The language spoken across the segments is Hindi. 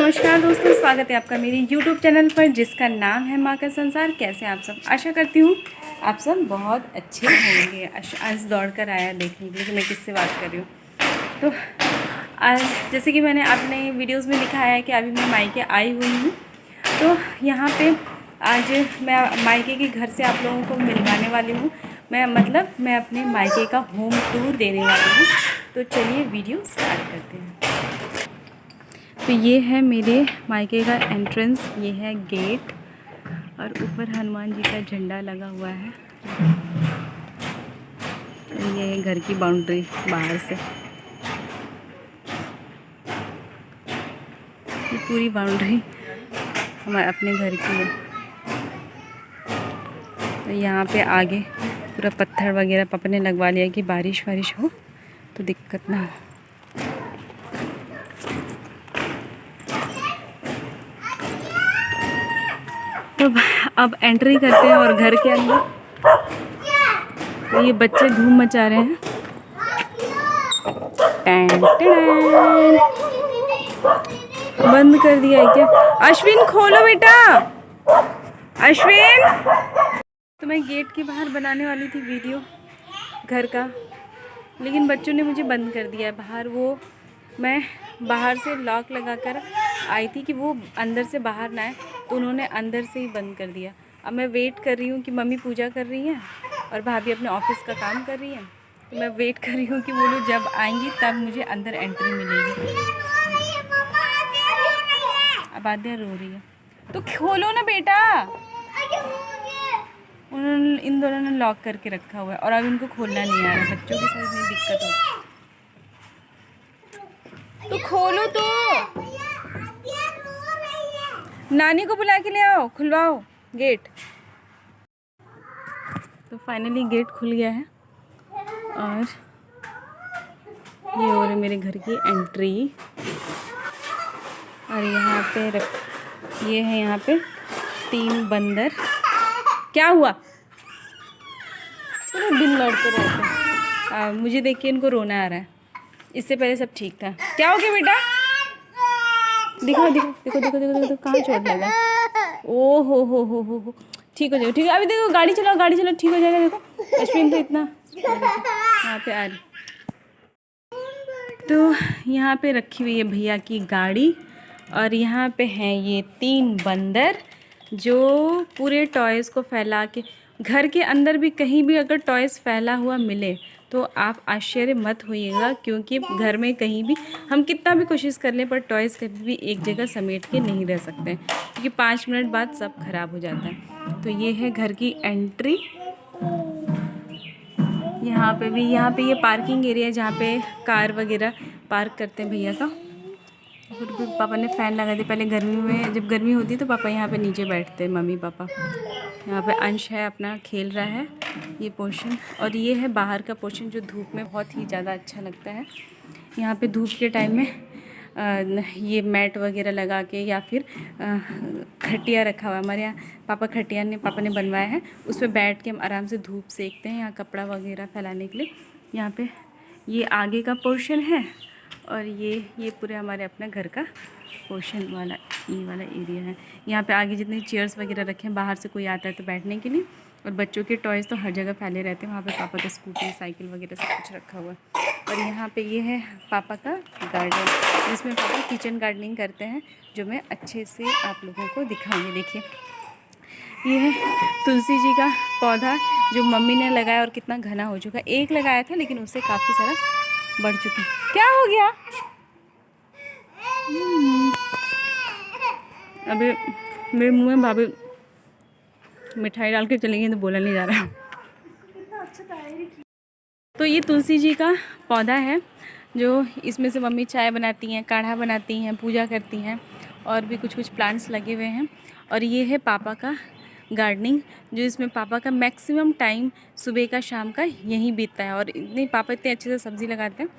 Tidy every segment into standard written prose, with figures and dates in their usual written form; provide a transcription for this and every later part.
नमस्कार दोस्तों, स्वागत है आपका मेरे YouTube चैनल पर जिसका नाम है माँ का संसार। कैसे आप सब? आशा करती हूँ आप सब बहुत अच्छे होंगे। आज दौड़ कर आया देखने के लिए कि मैं किससे बात कर रही हूँ। तो आज जैसे कि मैंने अपने वीडियोस में दिखाया है कि अभी मैं मायके आई हुई हूँ। तो यहाँ पे आज मैं मायके के घर से आप लोगों को मिलवाने वाली हूँ। मैं अपने मायके का होम टूर देने वाली हूँ। तो चलिए वीडियो स्टार्ट करते हैं। तो ये है मेरे मायके का एंट्रेंस, ये है गेट और ऊपर हनुमान जी का झंडा लगा हुआ है। ये है घर की बाउंड्री बाहर से, ये पूरी बाउंड्री हमारे अपने घर की है। तो यहाँ पे आगे पूरा पत्थर वगैरह पापा ने लगवा लिया कि बारिश वारिश हो तो दिक्कत ना हो। तो अब एंट्री करते हैं और घर के अंदर तो ये बच्चे धूम मचा रहे हैं। Tan tan. बंद कर दिया है क्या? अश्विन खोलो बेटा, अश्विन। तो मैं गेट के बाहर बनाने वाली थी वीडियो घर का, लेकिन बच्चों ने मुझे बंद कर दिया है बाहर। वो मैं बाहर से लॉक लगाकर आई थी कि वो अंदर से बाहर ना आए, तो उन्होंने अंदर से ही बंद कर दिया। अब मैं वेट कर रही हूँ कि मम्मी पूजा कर रही हैं और भाभी अपने ऑफिस का काम कर रही हैं। तो मैं वेट कर रही हूँ कि वो लोग जब आएंगी तब मुझे अंदर एंट्री मिलेगी। अब आद्या रो रही है, तो खोलो ना बेटा। उन्होंने इन दोनों ने लॉक करके रखा हुआ है और अब इनको खोलना नहीं आ रहा। बच्चों के साथ इतनी दिक्कत हो, तो खोलो तो। नानी को बुला के ले आओ, खुलवाओ गेट। तो फाइनली गेट खुल गया है और ये हो रही मेरे घर की एंट्री। और यहाँ पे ये है यहाँ पे 3 बंदर। क्या हुआ? पूरे दिन लड़ते रहते हैं। मुझे देख के इनको रोना आ रहा है। इससे पहले सब ठीक था। क्या हो गया बेटा? दिखाओ दिखाओ, देखो देखो देखो देखो कहाँ चोट लगा। ओ हो, ठीक हो जाएगा, ठीक है। अभी देखो गाड़ी चलाओ, ठीक हो जाएगा। देखो अश्विन तो इतना यहाँ पे आ रही। तो यहाँ पे रखी हुई है भैया की गाड़ी और यहाँ पे हैं ये 3 बंदर जो पूरे टॉयज़ को फैला के, घर के अंदर भी कहीं भी अगर टॉयज़ फैला हुआ मिले तो आप आश्चर्य मत होइएगा, क्योंकि घर में कहीं भी हम कितना भी कोशिश कर लें पर टॉयज़ कभी भी एक जगह समेट के नहीं रह सकते हैं, क्योंकि 5 मिनट बाद सब खराब हो जाता है। तो ये है घर की एंट्री। यहाँ पे ये पार्किंग एरिया है जहाँ पे कार वगैरह पार्क करते हैं भैया का। फिर पापा ने फ़ैन लगा दिया। पहले गर्मी में जब गर्मी होती है तो पापा यहाँ पे नीचे बैठते हैं, मम्मी पापा। यहाँ पे अंश है अपना खेल रहा है ये पोर्शन, और ये है बाहर का पोर्शन जो धूप में बहुत ही ज़्यादा अच्छा लगता है। यहाँ पे धूप के टाइम में ये मैट वगैरह लगा के या फिर खटिया रखा हुआ है हमारे यहाँ। पापा ने बनवाया है, उस पर बैठ के हम आराम से धूप सेकते हैं। यहाँ कपड़ा वगैरह फैलाने के लिए यहाँ पे ये आगे का पोर्शन है और ये पूरे हमारे अपना घर का पोर्शन वाला ये वाला एरिया है। यहाँ पे आगे जितने चेयर्स वगैरह रखे हैं, बाहर से कोई आता है तो बैठने के लिए, और बच्चों के टॉयज़ तो हर जगह फैले रहते हैं। वहाँ पे पापा का स्कूटी, साइकिल वगैरह सब कुछ रखा हुआ है। और यहाँ पे ये है पापा का गार्डन, जिसमें पापा किचन गार्डनिंग करते हैं, जो मैं अच्छे से आप लोगों को दिखाऊँगी। देखिए ये है तुलसी जी का पौधा जो मम्मी ने लगाया और कितना घना हो चुका है। एक लगाया था लेकिन उससे काफ़ी सारा बढ़ चुकी। क्या हो गया? अभी मेरे मुंह में भाभी मिठाई डाल के चलेंगे तो बोला नहीं जा रहा। तो ये तुलसी जी का पौधा है जो इसमें से मम्मी चाय बनाती हैं, काढ़ा बनाती हैं, पूजा करती हैं, और भी कुछ कुछ प्लांट्स लगे हुए हैं। और ये है पापा का गार्डनिंग, जो इसमें पापा का मैक्सिमम टाइम सुबह का शाम का यहीं बीतता है। और पापा इतने अच्छे से सब्ज़ी लगाते हैं।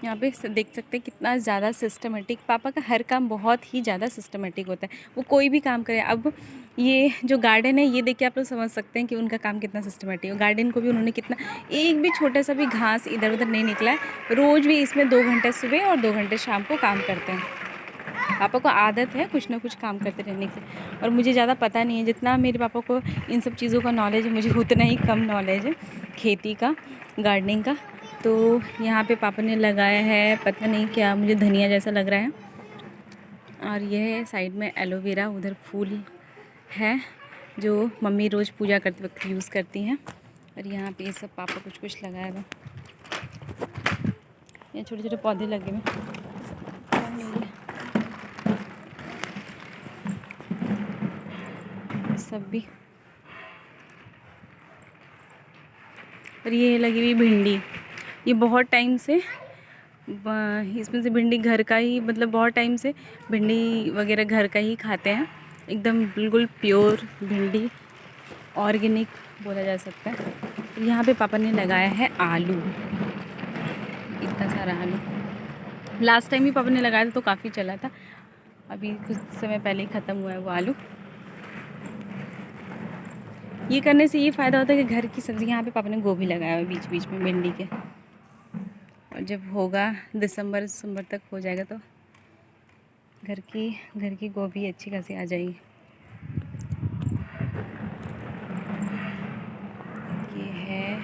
यहाँ पे देख सकते हैं कितना ज़्यादा सिस्टमेटिक, पापा का हर काम बहुत ही ज़्यादा सिस्टमेटिक होता है। वो कोई भी काम करे। अब ये जो गार्डन है ये देख के आप लोग समझ सकते हैं कि उनका काम कितना सिस्टमेटिक है। गार्डन को भी उन्होंने कितना, एक भी छोटा सा भी घास इधर उधर नहीं निकला है। रोज़ भी इसमें 2 घंटे सुबह और 2 घंटे शाम को काम करते हैं। पापा को आदत है कुछ ना कुछ काम करते रहने की, और मुझे ज़्यादा पता नहीं है। जितना मेरे पापा को इन सब चीज़ों का नॉलेज है, मुझे उतना ही कम नॉलेज है खेती का, गार्डनिंग का। तो यहाँ पे पापा ने लगाया है, पता नहीं क्या, मुझे धनिया जैसा लग रहा है। और यह है साइड में एलोवेरा, उधर फूल है जो मम्मी रोज़ पूजा करते वक्त यूज़ करती हैं। और यहाँ पे ये सब पापा कुछ कुछ लगाया हुआ, ये छोटे छोटे पौधे लगे हुए सब भी। और ये लगी हुई भिंडी, ये बहुत टाइम से इसमें से भिंडी घर का ही, मतलब बहुत टाइम से भिंडी वगैरह घर का ही खाते हैं, एकदम बिल्कुल प्योर भिंडी, ऑर्गेनिक बोला जा सकता है। यहाँ पे पापा ने लगाया है आलू, इतना सारा आलू। लास्ट टाइम भी पापा ने लगाया था तो काफ़ी चला था, अभी कुछ समय पहले ही ख़त्म हुआ है वो आलू। ये करने से ये फ़ायदा होता है कि घर की सब्ज़ी, यहाँ पे पापा ने गोभी लगाया है बीच बीच में भिंडी के, और जब होगा दिसंबर तक हो जाएगा तो घर की गोभी अच्छी खासी आ जाएगी। ये है,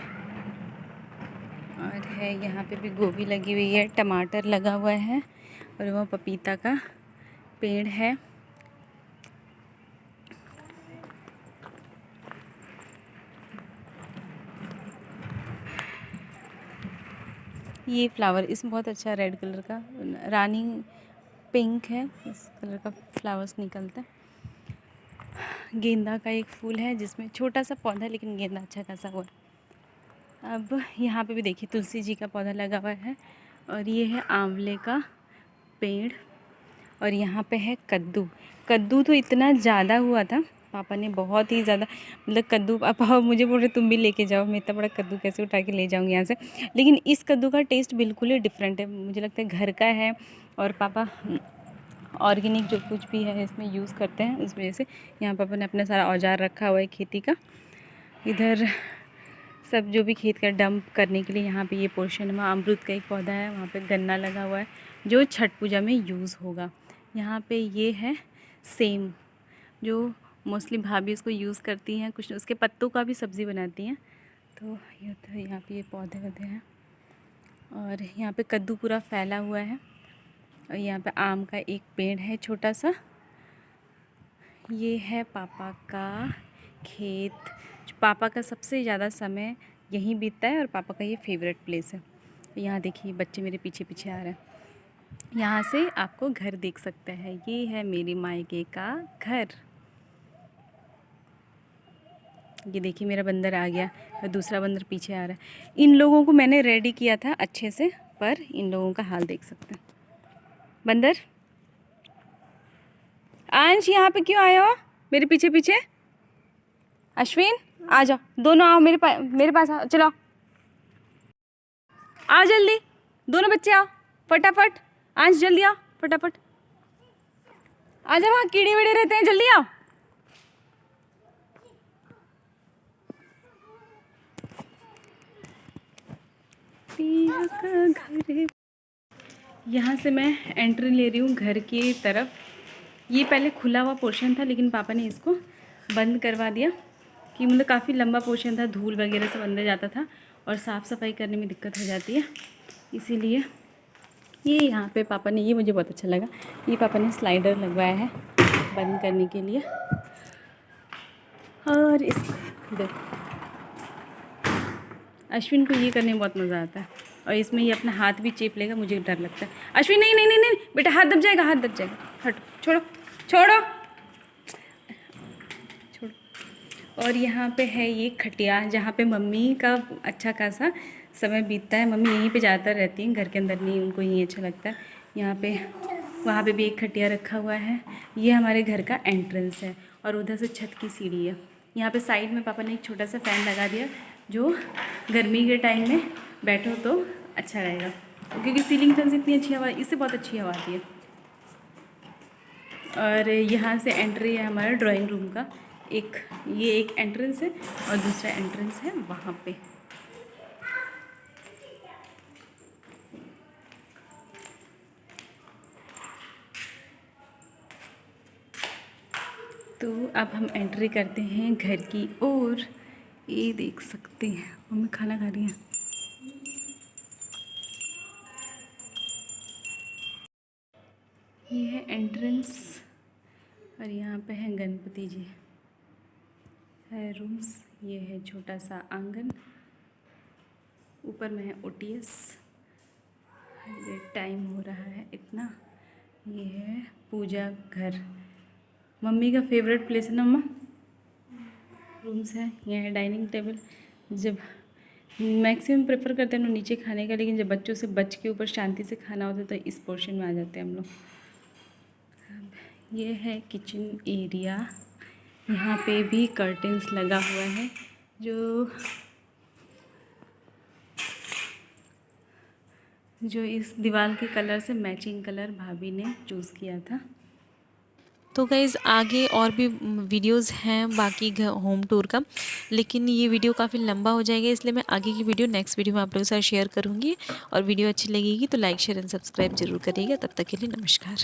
और है यहाँ पे भी गोभी लगी हुई है, टमाटर लगा हुआ है, और वहाँ पपीता का पेड़ है। ये फ्लावर, इसमें बहुत अच्छा रेड कलर का, रानी पिंक है इस कलर का फ्लावर्स निकलता है। गेंदा का एक फूल है जिसमें छोटा सा पौधा, लेकिन गेंदा अच्छा खासा हुआ। अब यहाँ पे भी देखिए तुलसी जी का पौधा लगा हुआ है, और ये है आंवले का पेड़, और यहाँ पे है कद्दू तो इतना ज़्यादा हुआ था, पापा ने बहुत ही ज़्यादा, मतलब कद्दू, पापा मुझे बोल रहे तुम भी लेके जाओ, मैं इतना बड़ा कद्दू कैसे उठा के ले जाऊँगी यहाँ से। लेकिन इस कद्दू का टेस्ट बिल्कुल ही डिफरेंट है, मुझे लगता है घर का है, और पापा ऑर्गेनिक जो कुछ भी है इसमें यूज़ करते हैं, इस वजह से। यहाँ पापा ने अपना सारा औजार रखा हुआ है खेती का, इधर सब जो भी खेत का डंप करने के लिए यहाँ पे ये पोर्शन में अमरूद का एक पौधा है, वहाँ पे गन्ना लगा हुआ है जो छठ पूजा में यूज़ होगा। यहाँ पे ये है सेम, जो मोस्टली भाभी इसको यूज़ करती हैं, कुछ उसके पत्तों का भी सब्ज़ी बनाती हैं। तो ये तो यहाँ पे ये पौधे वौधे हैं, और यहाँ पे कद्दू पूरा फैला हुआ है, और यहाँ पे आम का एक पेड़ है छोटा सा। ये है पापा का खेत, पापा का सबसे ज़्यादा समय यहीं बीतता है, और पापा का ये फेवरेट प्लेस है। यहाँ देखिए बच्चे मेरे पीछे पीछे आ रहे हैं, यहाँ से आपको घर देख सकते हैं। ये है मेरी मायके का घर। ये देखिए मेरा बंदर आ गया, और दूसरा बंदर पीछे आ रहा है। इन लोगों को मैंने रेडी किया था अच्छे से, पर इन लोगों का हाल देख सकते हैं। बंदर, अंश यहाँ पे क्यों आए हो मेरे पीछे पीछे? अश्विन आ जाओ, दोनों आओ मेरे पास आओ, चलो आओ जल्दी, दोनों बच्चे आओ फटाफट। अंश जल्दी आओ फटाफट, आ जाओ, वहाँ कीड़े वीड़े रहते हैं, जल्दी आओ। यहाँ से मैं एंट्री ले रही हूँ घर की तरफ। ये पहले खुला हुआ पोर्शन था, लेकिन पापा ने इसको बंद करवा दिया, कि मतलब काफ़ी लंबा पोर्शन था, धूल वगैरह सब अंदर जाता था, और साफ़ सफाई करने में दिक्कत हो जाती है, इसीलिए ये यहाँ पे पापा ने, ये मुझे बहुत अच्छा लगा, ये पापा ने स्लाइडर लगवाया है बंद करने के लिए। और इस देखो अश्विन को ये करने में बहुत मज़ा आता है, और इसमें ये अपना हाथ भी चेप लेगा, मुझे डर लगता है। अश्विन नहीं नहीं नहीं नहीं बेटा, हाथ दब जाएगा, हाथ दब जाएगा, हट, छोड़ो छोड़ो छोड़ो। और यहाँ पे है ये खटिया, जहाँ पे मम्मी का अच्छा खासा समय बीतता है, मम्मी यहीं पे ज़्यादातर रहती हैं, घर के अंदर नहीं, उनको यहीं अच्छा लगता है। यहाँ पे, वहाँ पे भी एक खटिया रखा हुआ है। ये हमारे घर का एंट्रेंस है, और उधर से छत की सीढ़ी है। यहाँ पे साइड में पापा ने एक छोटा सा फ़ैन लगा दिया, जो गर्मी के टाइम में बैठो तो अच्छा रहेगा, क्योंकि सीलिंग फैन से इतनी अच्छी हवा, इससे बहुत अच्छी हवा आती है। और यहाँ से एंट्री है हमारा ड्राइंग रूम का, ये एक एंट्रेंस है, और दूसरा एंट्रेंस है वहाँ पे। तो अब हम एंट्री करते हैं घर की ओर। ये देख सकते हैं मम्मी खाना खा रही हैं। ये है एंट्रेंस और यहाँ पे है गणपति जी, है रूम्स। ये है छोटा सा आंगन, ऊपर में है ओटीएस। ये टाइम हो रहा है इतना। ये है पूजा घर, मम्मी का फेवरेट प्लेस है ना मम्मा। रूम्स है, ये है डाइनिंग टेबल। जब मैक्सिमम प्रेफर करते हैं हम लोग नीचे खाने का, लेकिन जब बच्चों से बच के ऊपर शांति से खाना होता है तो इस पोर्शन में आ जाते हैं हम लोग। ये है किचन एरिया, यहाँ पे भी कर्टेंस लगा हुआ है जो इस दीवार के कलर से मैचिंग कलर भाभी ने चूज़ किया था। तो गाइज़ आगे और भी वीडियोस हैं बाकी होम टूर का, लेकिन ये वीडियो काफ़ी लंबा हो जाएगा, इसलिए मैं आगे की वीडियो नेक्स्ट वीडियो में आप लोगों के साथ शेयर करूँगी। और वीडियो अच्छी लगेगी तो लाइक शेयर एंड सब्सक्राइब जरूर करिएगा। तब तक के लिए नमस्कार।